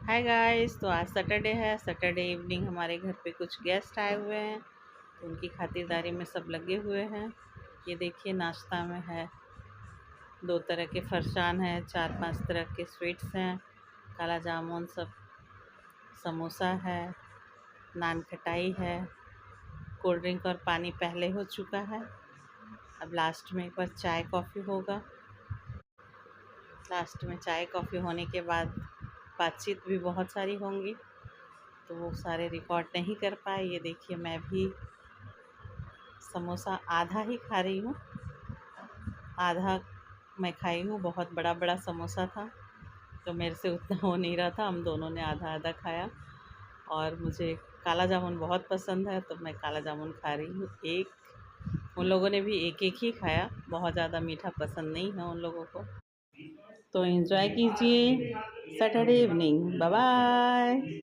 Hi guys, तो आज Saturday है। सैटरडे इवनिंग हमारे घर पे कुछ गेस्ट आए हुए हैं, तो उनकी खातिरदारी में सब लगे हुए हैं। ये देखिए, नाश्ता में है 2 तरह के फरसान हैं, 4-5 तरह के स्वीट्स हैं, काला जामुन सब, समोसा है, नान खटाई है, कोल्ड ड्रिंक और पानी पहले हो चुका है। अब लास्ट में एक बार चाय कॉफ़ी होगा। लास्ट में चाय कॉफ़ी होने के बाद बातचीत भी बहुत सारी होंगी, तो वो सारे रिकॉर्ड नहीं कर पाए। ये देखिए, मैं भी समोसा आधा ही खा रही हूँ, आधा मैं खाई हूँ। बहुत बड़ा बड़ा समोसा था, तो मेरे से उतना हो नहीं रहा था। हम दोनों ने आधा आधा खाया। और मुझे काला जामुन बहुत पसंद है, तो मैं काला जामुन खा रही हूँ एक। उन लोगों ने भी एक एक ही खाया, बहुत ज़्यादा मीठा पसंद नहीं है उन लोगों को। तो एंजॉय कीजिए सैटरडे इवनिंग। Bye bye.